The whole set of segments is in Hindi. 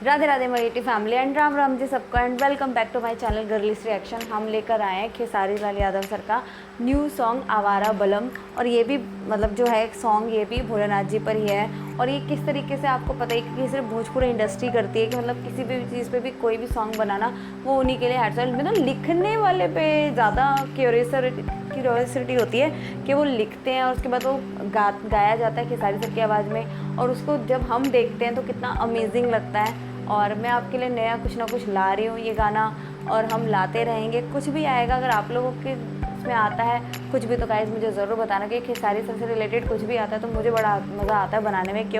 राधे राधे मेरी फैमिली एंड राम राम जी सबको and welcome back to my channel girls reaction. हम लेकर आए हैं खेसारी लाल यादव सर का न्यू सॉन्ग आवारा बलम। और ये भी मतलब जो है सॉन्ग ये भी भोलेनाथ जी पर ही है। और ये किस तरीके से आपको पता है कि सिर्फ भोजपुरी इंडस्ट्री करती है कि मतलब किसी भी चीज़ पे भी कोई भी सॉन्ग बनाना वो उन्हीं के लिए हेडसेट मतलब लिखने वाले पे ज़्यादा क्यूरियोसिटी होती है कि वो लिखते हैं और उसके बाद वो गाया जाता है खेसारी सर की आवाज़ में। और उसको जब हम देखते हैं तो कितना अमेजिंग लगता है। और मैं आपके लिए नया कुछ ना कुछ ला रही हूँ ये गाना और हम लाते रहेंगे। कुछ भी आएगा अगर आप लोगों के इसमें आता है कुछ भी तो गाइस मुझे ज़रूर बताना कि खेसारी सर से रिलेटेड कुछ भी आता है तो मुझे बड़ा मज़ा आता है बनाने में।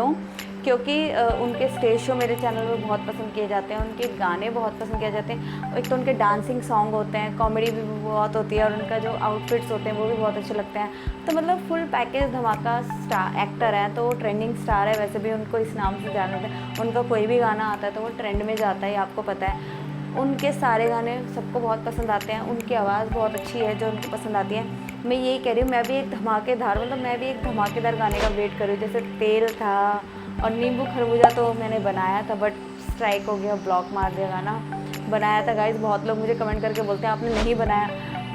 क्योंकि उनके स्टेज शो मेरे चैनल में बहुत पसंद किए जाते हैं, उनके गाने बहुत पसंद किए जाते हैं। एक तो उनके डांसिंग सॉन्ग होते हैं, कॉमेडी भी बहुत होती है और उनका जो आउटफिट्स होते हैं वो भी बहुत अच्छे लगते हैं। तो मतलब फुल पैकेज धमाका स्टार एक्टर है, तो वो ट्रेंडिंग स्टार है। वैसे भी उनको इस नाम से जाना जाता है। उनका कोई भी गाना आता है तो वो ट्रेंड में जाता है, आपको पता है। उनके सारे गाने सबको बहुत पसंद आते हैं, उनकी आवाज़ बहुत अच्छी है जो उनको पसंद आती है। मैं यही कह रही हूँ मैं भी एक धमाकेदार गाने का वेट कर रही हूँ। जैसे तेल था और नींबू खरबूजा तो मैंने बनाया था बट स्ट्राइक हो गया, ब्लॉक मार दिया गाना। बनाया था गाइस, बहुत लोग मुझे कमेंट करके बोलते हैं आपने नहीं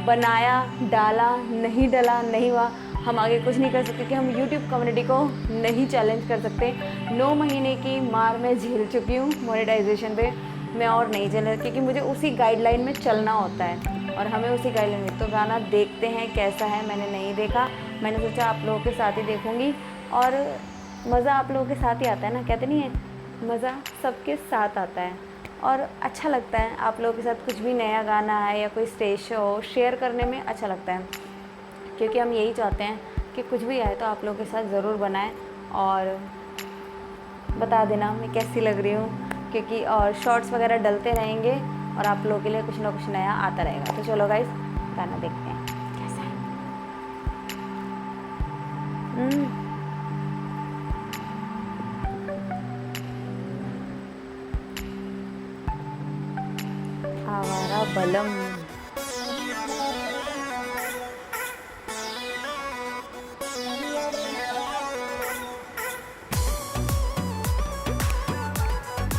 बनाया डाला नहीं डला नहीं हुआ। हम आगे कुछ नहीं कर सकते कि हम यूट्यूब कम्युनिटी को नहीं चैलेंज कर सकते। 9 महीने की मार मैं झेल चुकी हूँ मोनेटाइजेशन पे, मैं और नहीं झेल क्योंकि मुझे उसी गाइडलाइन में चलना होता है और हमें उसी गाइडलाइन में। तो गाना देखते हैं कैसा है। मैंने नहीं देखा, मैंने सोचा आप लोगों के साथ ही देखूँगी। और मज़ा आप लोगों के साथ ही आता है ना, कहते नहीं है मज़ा सबके साथ आता है और अच्छा लगता है। आप लोगों के साथ कुछ भी नया गाना है या कोई स्टेज शो हो शेयर करने में अच्छा लगता है, क्योंकि हम यही चाहते हैं कि कुछ भी आए तो आप लोगों के साथ ज़रूर बनाएं और बता देना मैं कैसी लग रही हूँ। क्योंकि और शॉर्ट्स वगैरह डलते रहेंगे और आप लोगों के लिए कुछ ना कुछ नया आता रहेगा। तो चलो गाइस गाना देखते हैं कैसा है। आवारा बलम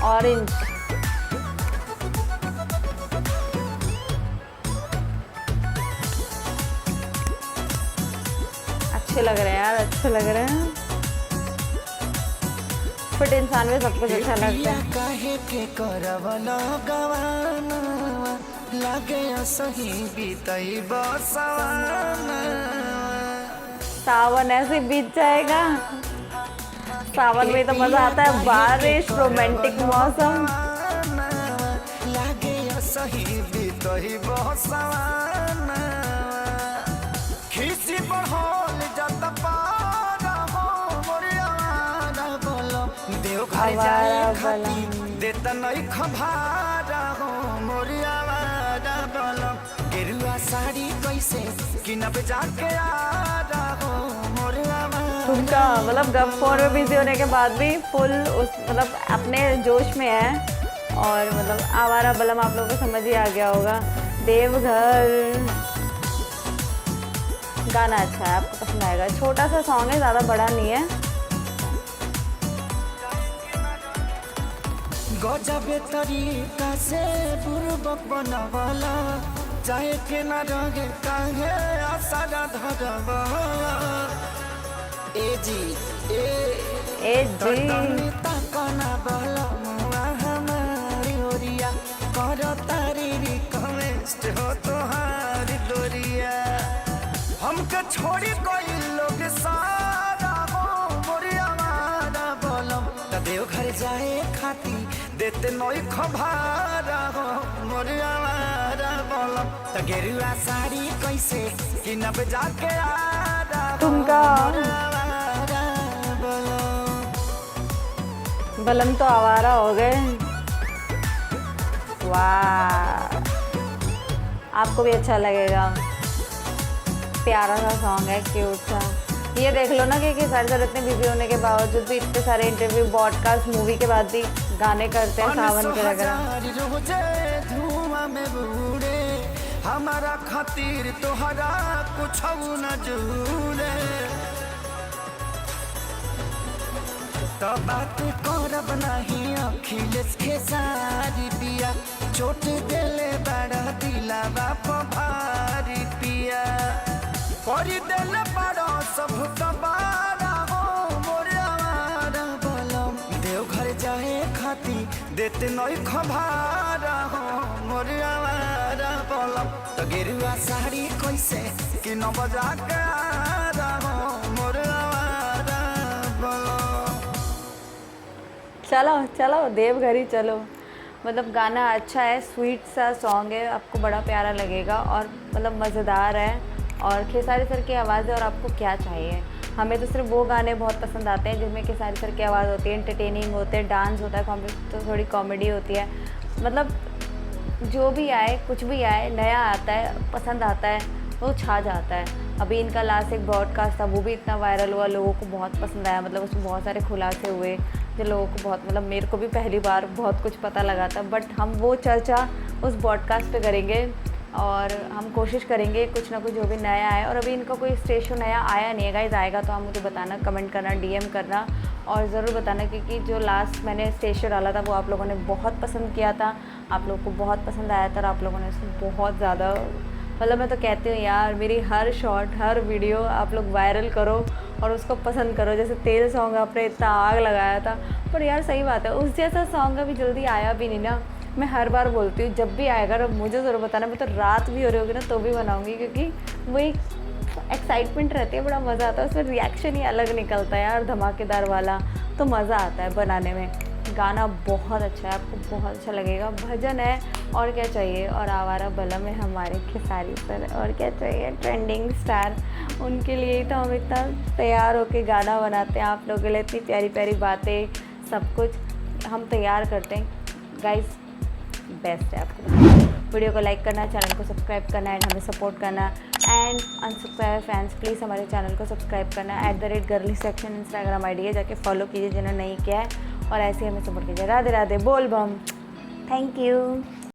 ऑरेंज अच्छे लग रहे हैं यार, अच्छे लग रहे हैं। फिट इंसान में सब कुछ अच्छा लगता है। काहे के करवला गवाना लागे सही बीतई बसवाना। सावन ऐसे बीत जाएगा, सावन में तो मजा आता है, बारिश रोमांटिक मौसम। लागे सही बीतई बसवाना। खिसी बढ़ल जत पारा हो मोरिया बोलो देवघर जाए खाती देता नहीं खभारा हो मोरिया बोलो। गेरुआ साड़ी कैसे किनब जाके आ हो मोरिया। उनका मतलब गप फोन में बिजी होने के बाद भी फुल उस मतलब अपने जोश में है। और मतलब आवारा बलम आप लोगों को समझ ही आ गया होगा। देवघर गाना अच्छा है, आपको पसंद आएगा। छोटा सा सॉन्ग है, ज़्यादा बड़ा नहीं है। गजबे तरीका से बुर्बक बनवाला चाहे के न रहे काहे आसारा धरवाला। ए जी तकना बला मुआ हमारी ओरिया करो तारी रिक्वेस्ट हो तोहारी दोरिया। हमके छोड़ी कोई लोग सारा हो मोरिया वाला बोलम त देवघर जाए खाती देते नई खभारा हो मोरिया वाला बोलम। त गेरुआ साड़ी कैसे किनब जाके आ तुमका बलम तो आवारा हो गए। वाह, आपको भी अच्छा लगेगा। प्यारा सा सॉन्ग है, क्यूट सा। ये देख लो ना कि सारे सारे इतने बिजी होने के बावजूद भी इतने सारे इंटरव्यू पॉडकास्ट मूवी के बाद भी गाने करते हैं सावन के वगैरह। हमारा खातिर तोहरा कुछ न जुड़े तो बात करब नहीं अखिलेश के चोट देले बड़ा दिलावा भारी पिया कर देले बड़ा सब कबारा हो मोर आवारा बलम देवघर जाए खाती देते नई खबारा हो मोर आवारा बलम तो गेरुआ साड़ी कैसे कि न बजा के हो मोर आवारा बलम। चलो चलो देवघर ही चलो। मतलब गाना अच्छा है, स्वीट सा सॉन्ग है, आपको बड़ा प्यारा लगेगा और मतलब मज़ेदार है। और खेसारी सर की आवाज़ है और आपको क्या चाहिए। हमें तो सिर्फ वो गाने बहुत पसंद आते हैं जिसमें खेसारी सर की आवाज़ होती है, एंटरटेनिंग होते हैं, डांस होता है, तो थोड़ी कॉमेडी होती है। मतलब जो भी आए, कुछ भी आए, नया आता है, पसंद आता है, वो छा जाता है। अभी इनका लास्ट एक ब्रॉडकास्ट था, वो भी इतना वायरल हुआ, लोगों को बहुत पसंद आया। मतलब उसमें बहुत सारे खुलासे हुए जो लोगों को बहुत, मतलब मेरे को भी पहली बार बहुत कुछ पता लगा था। बट हम वो चर्चा उस ब्रॉडकास्ट पे करेंगे और हम कोशिश करेंगे कुछ ना कुछ जो भी नया है। और अभी इनका कोई स्टेज शो नया आया नहीं है गाइस, आएगा तो आप मुझे बताना, कमेंट करना, डीएम करना और ज़रूर बताना, क्योंकि जो लास्ट मैंने स्टेज शो डाला था वो आप लोगों ने बहुत पसंद किया था, आप लोगों को बहुत पसंद आया था और आप लोगों ने उसको बहुत ज़्यादा, मतलब मैं तो कहती हूँ यार, मेरी हर शॉर्ट, हर वीडियो आप लोग वायरल करो और उसको पसंद करो। जैसे तेल सॉन्ग आपने इतना आग लगाया था, पर यार सही बात है, उस जैसा सॉन्ग अभी जल्दी आया भी नहीं ना। मैं हर बार बोलती हूँ जब भी आएगा और मुझे ज़रूर बताना, मैं तो रात भी हो रही होगी ना तो भी बनाऊँगी, क्योंकि वो एक एक्साइटमेंट रहती है, बड़ा मज़ा आता है, उसमें रिएक्शन ही अलग निकलता है यार, धमाकेदार वाला, तो मज़ा आता है बनाने में। गाना बहुत अच्छा है, आपको बहुत अच्छा लगेगा, भजन है और क्या चाहिए। और आवारा बलम है हमारे खेसारी सर, और क्या चाहिए, ट्रेंडिंग स्टार, उनके लिए ही तो हम इतना तैयार होके गाना बनाते हैं, आप लोगों के लिए इतनी प्यारी प्यारी बातें, सब कुछ हम तैयार करते हैं गाइस। बेस्ट है आपको। वीडियो को लाइक करना, चैनल को सब्सक्राइब करना एंड हमें सपोर्ट करना। एंड अनसब्सक्राइब फैंस प्लीज़ हमारे चैनल को सब्सक्राइब करना। @girlies-action इंस्टाग्राम आईडी है, जाके फॉलो कीजिए जिन्होंने नहीं किया है, और ऐसे ही हमें सपोर्ट कीजिए। राधे राधे, बोल बम, थैंक यू।